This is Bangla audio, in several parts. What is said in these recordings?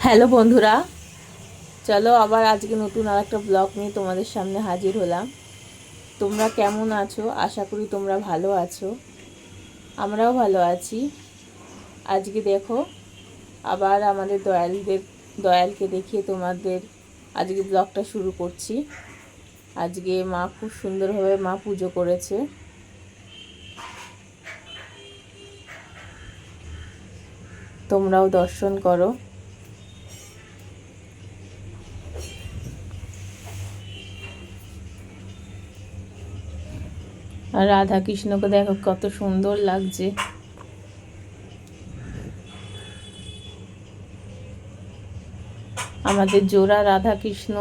হ্যালো বন্ধুরা, চলো আবার আজকে নতুন আর একটা ব্লগ নিয়ে তোমাদের সামনে হাজির হলাম। তোমরা কেমন আছো? আশা করি তোমরা ভালো আছো, আমরাও ভালো আছি। আজকে দেখো আবার আমাদের দয়ালকে দেখিয়ে তোমাদের আজকে ব্লগটা শুরু করছি। আজকে মা খুব সুন্দরভাবে মা পুজো করেছে, তোমরাও দর্শন করো। আর রাধা কৃষ্ণকে দেখো কত সুন্দর লাগছে। আমাদের জোড়া রাধা কৃষ্ণ।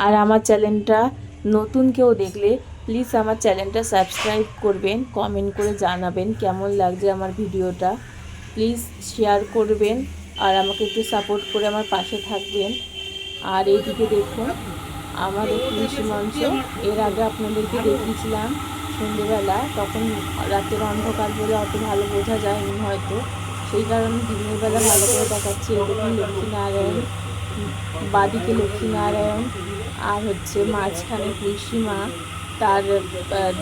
আর আমার চ্যানেলটা নতুন কেউ দেখলে প্লিজ আমার চ্যানেলটা সাবস্ক্রাইব করবেন, কমেন্ট করে জানাবেন কেমন লাগছে আমার ভিডিওটা। প্লিজ শেয়ার করবেন আর আমাকে একটু সাপোর্ট করে আমার পাশে থাকবেন। আর এইদিকে দেখুন আমাদের তুলসী মঞ্চ, এর আগে আপনাদেরকে দেখিয়েছিলাম সন্ধেবেলা, তখন রাতের অন্ধকার বলে অত ভালো বোঝা যায়নি হয়তো, সেই কারণে দিনের বেলা ভালো করে দেখাচ্ছি। এই দেখুন লক্ষ্মীনারায়ণ, বাদিকে লক্ষ্মীনারায়ণ আর হচ্ছে মাঝখানে তুলসী মা, তার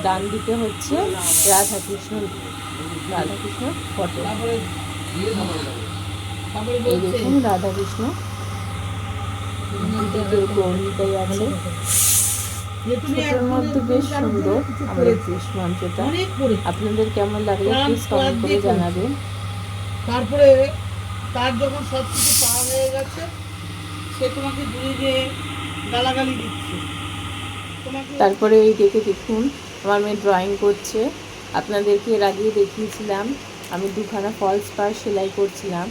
ডান দিকে হচ্ছে রাধাকৃষ্ণ ফটো। এই দেখুন রাধাকৃষ্ণ, দুদিকে গৌরীতাই আছে। ছোটোর মধ্যে বেশ সুন্দর আমাদের তুলসী মঞ্চটা। আপনাদের কেমন লাগলো প্লিজ কমেন্ট করে জানাবেন। তারপরে তার যখন সব কিছু পাওয়া হয়ে গেছে, সে তোমাকে দূরে গিয়ে গালাগালি দিচ্ছে। তারপরে এই দেখুন আমার মেয়ে ড্রয়িং করছে। আপনাদেরকে এর আগেই দেখিয়েছিলাম আমি দুখানা ফলস পাড় সেলাই করছিলাম,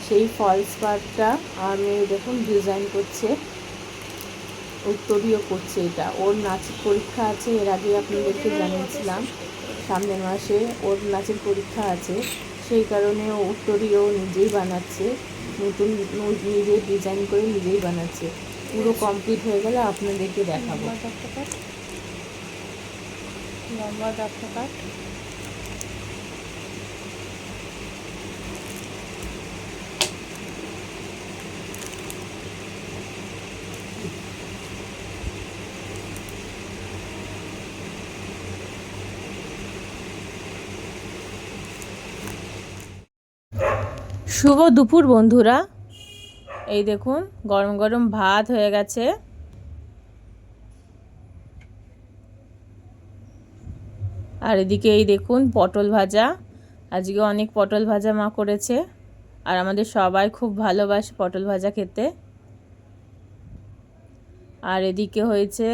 সেই ফলস পাড়টা আমার মেয়ে দেখুন ডিজাইন করছে, উত্তরীয় করছে। এটা ওর নাচের পরীক্ষা আছে, এর আগে আপনাদেরকে জানিয়েছিলাম সামনের মাসে ওর নাচের পরীক্ষা আছে, সেই কারণে ও উত্তরীয় নিজেই বানাচ্ছে, নতুন নিজে ডিজাইন করে নিজেই বানাচ্ছে। পুরো কমপ্লিট হয়ে গেলে আপনাদেরকে দেখাবো। লম্বা ডাক্তার কাট। শুভ দুপুর বন্ধুরা, এই দেখুন গরম গরম ভাত হয়ে গেছে। আর এদিকে এই দেখুন পটল ভাজা, আজকে অনেক পটল ভাজা মা করেছে, আর আমাদের সবাই খুব ভালোবাসে পটল ভাজা খেতে। আর এদিকে হয়েছে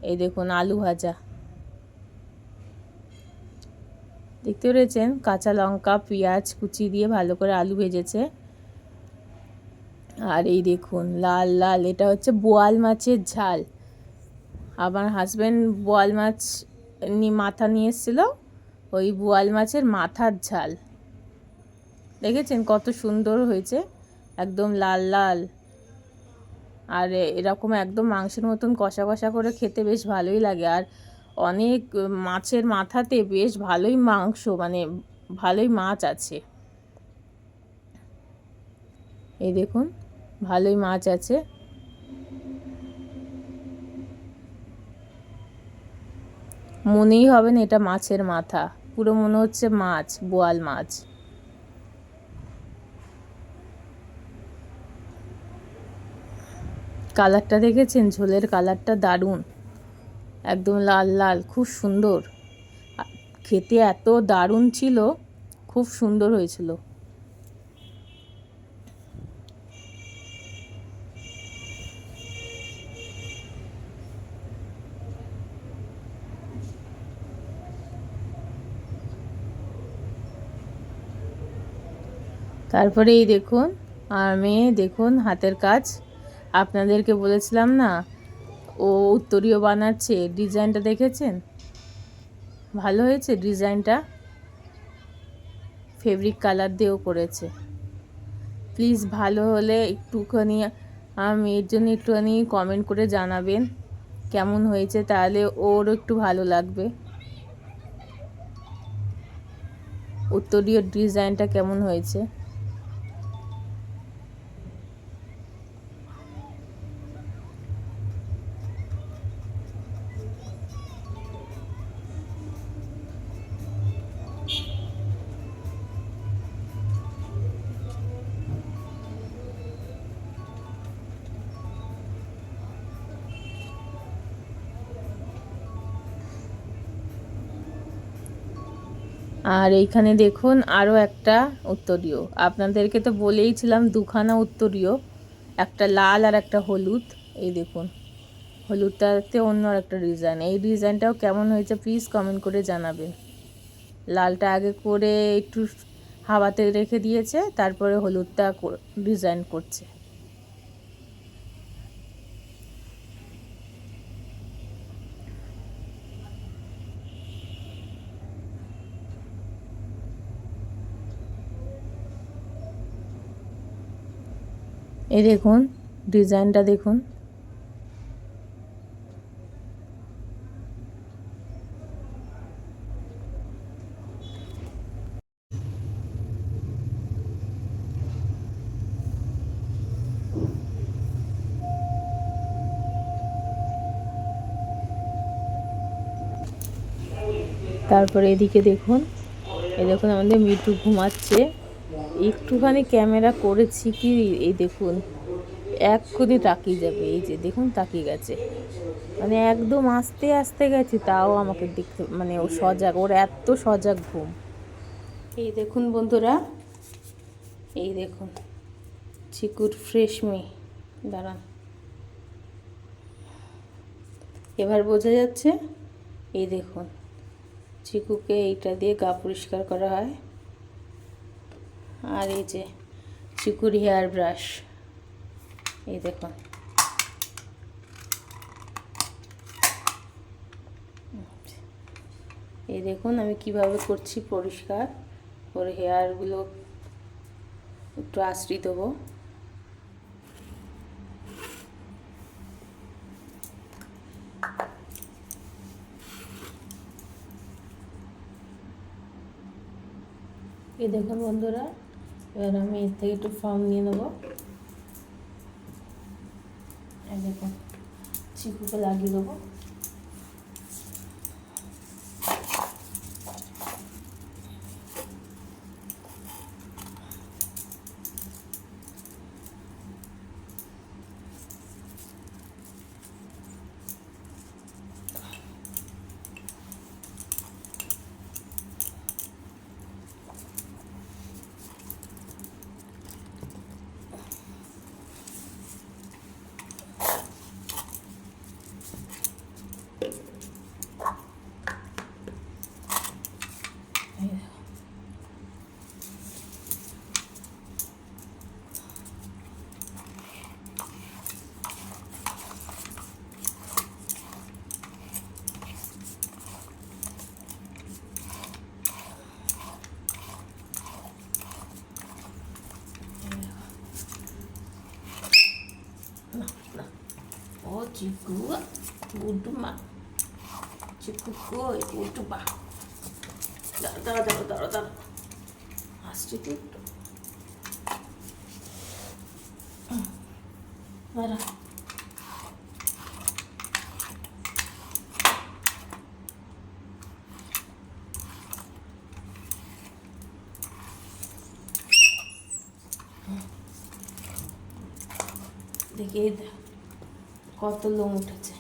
এই দেখুন আলু ভাজা, দেখতে পেরেছেন, কাঁচা লঙ্কা পেঁয়াজ কুচি দিয়ে ভালো করে আলু ভেজেছে। আর এই দেখুন লাল লাল, এটা হচ্ছে বোয়াল মাছের ঝাল। আমার হাজব্যান্ড বোয়াল মাছ মাথা নিয়ে এসেছিলো, ওই বোয়াল মাছের মাথার ঝাল। দেখেছেন কত সুন্দর হয়েছে, একদম লাল লাল। আর এরকম একদম মাংসের মতন কষা কষা করে খেতে বেশ ভালোই লাগে। আর অনেক মাছের মাথাতে বেশ ভালোই মাংস, মানে ভালোই মাছ আছে। এই দেখুন ভালোই মাছ আছে। মনেই হবে না এটা মাছের মাথা, পুরো মনে হচ্ছে মাছ, বোয়াল মাছ। কালারটা দেখেছেন, ঝোলের কালারটা দারুণ, একদম লাল লাল, খুব সুন্দর খেতে, এত দারুণ ছিল, খুব সুন্দর হয়েছিল। তারপরে এই দেখুন আর মেয়ে দেখুন হাতের কাজ, আপনাদেরকে বলেছিলাম না ও উত্তরীয় বানাচ্ছে, ডিজাইনটা দেখেছেন, ভালো হয়েছে ডিজাইনটা, ফেব্রিক কালার দিয়েও করেছে। প্লিজ ভালো হলে একটুখানি আমি এর জন্য একটুখানি কমেন্ট করে জানাবেন কেমন হয়েছে, তাহলে ওরও একটু ভালো লাগবে। উত্তরীয় ডিজাইনটা কেমন হয়েছে। আর এইখানে দেখুন আরও একটা উত্তরীয়, আপনাদেরকে তো বলেইছিলাম দুখানা উত্তরীয়, একটা লাল আর একটা হলুদ। এই দেখুন হলুদটাতে অন্য একটা ডিজাইন, এই ডিজাইনটাও কেমন হয়েছে প্লিজ কমেন্ট করে জানাবেন। লালটা আগে করে একটু হাওয়াতে রেখে দিয়েছে, তারপরে হলুদটা ডিজাইন করছে। এই দেখুন ডিজাইনটা দেখুন। তারপরে এদিকে দেখুন, এই দেখুন আমাদের মিঠু ঘুমাচ্ছে। একটুখানি ক্যামেরা করেছি কি, এই দেখুন এক্ষুনি তাকিয়ে যাবে, এই যে দেখুন তাকিয়ে গেছে, মানে একদম আস্তে আস্তে গেছে, তাও আমাকে দেখতে, মানে ও সজাগ, ওর এত সজাগ ঘুম। এই দেখুন বন্ধুরা, এই দেখুন চিকুর ফ্রেশ মেয়ে, দাঁড়ান এবার বোঝা যাচ্ছে। এই দেখুন চিকুকে এইটা দিয়ে গা পরিষ্কার করা হয়। আর এই যে চিকুর হেয়ার ব্রাশ, এই দেখুন এই দেখুন আমি কিভাবে করছি পরিষ্কার। ওর হেয়ারগুলো একটু আশ্রিত দেবো। এই দেখুন বন্ধুরা, এবার আমি এর থেকে একটু ফর্ম নিয়ে নেবো। এই দেখুন চিকুকে লাগিয়ে দেবো। ও চিকু উঠবা, চিকু কই উঠবা, দাঁড়া দাঁড়া দাঁড়া দাঁড়া দাঁড়া, আসছি তো একটু দাঁড়া। দেখি কত লোম উঠেছে।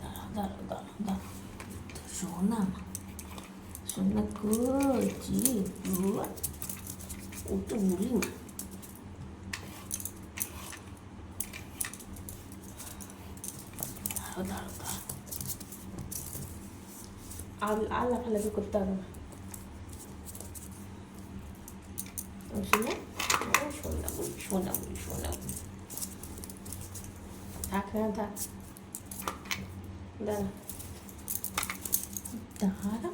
দাঁড়া দাঁড়া দাঁড়া, সোনা সোনা করছি উঠে বলি না। দাঁড়া দাঁড়া দাঁড়া, আর লাফালাফি করতে হবে না। শুনে সোনা বলি সোনা বলি সোনা বলি, থাক না থাক, দাঁড়া দাঁড়া,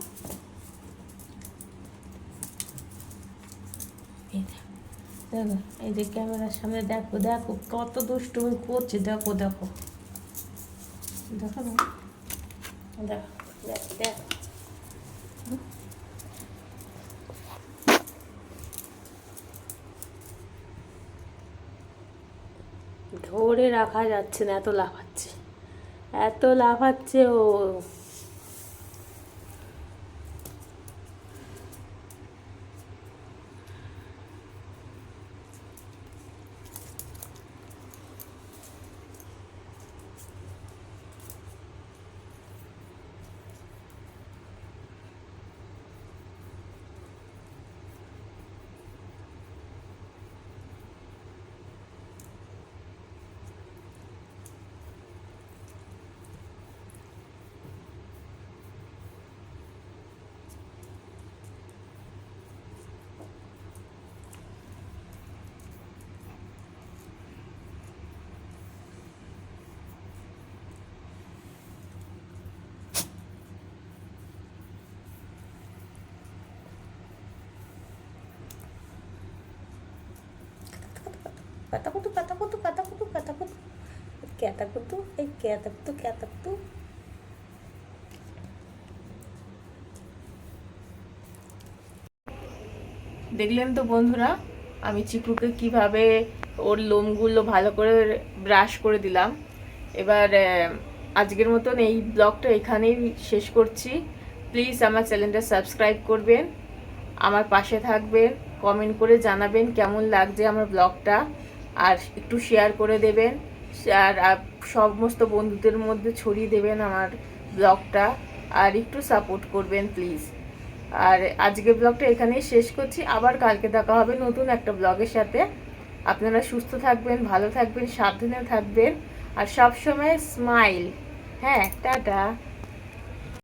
দেখো এই যে ক্যামেরার সামনে দেখো দেখো কত দুষ্টুমি করছে, দেখো দেখো দেখো না, দেখো দেখো দেখো। ধরে রাখা যাচ্ছে না, এত লাফাচ্ছে, এত লাফাচ্ছে ও। Katakutu, katakutu, katakutu, katakutu. Katakutu, katakutu, katakutu. দেখলেন তো বন্ধুরা, আমি চিকুকে কিভাবে ওর লোমগুলো ভালো করে ব্রাশ করে দিলাম। এবার আজকের মতন এই ব্লগটা এখানেই শেষ করছি। প্লিজ আমার চ্যানেলটা সাবস্ক্রাইব করবেন, আমার পাশে থাকবেন, কমেন্ট করে জানাবেন কেমন লাগছে আমার ব্লগটা, আর একটু শেয়ার করে দেবেন, আর সমস্ত বন্ধুদের মধ্যে ছড়িয়ে দেবেন আমার ব্লগটা, আর একটু সাপোর্ট করবেন প্লিজ। আর আজকের ব্লগটা এখানেই শেষ করছি, আবার কালকে দেখা হবে নতুন একটা ব্লগের সাথে। আপনারা সুস্থ থাকবেন, ভালো থাকবেন, সাবধানে থাকবেন, আর সবসময় স্মাইল। হ্যাঁ, টাটা।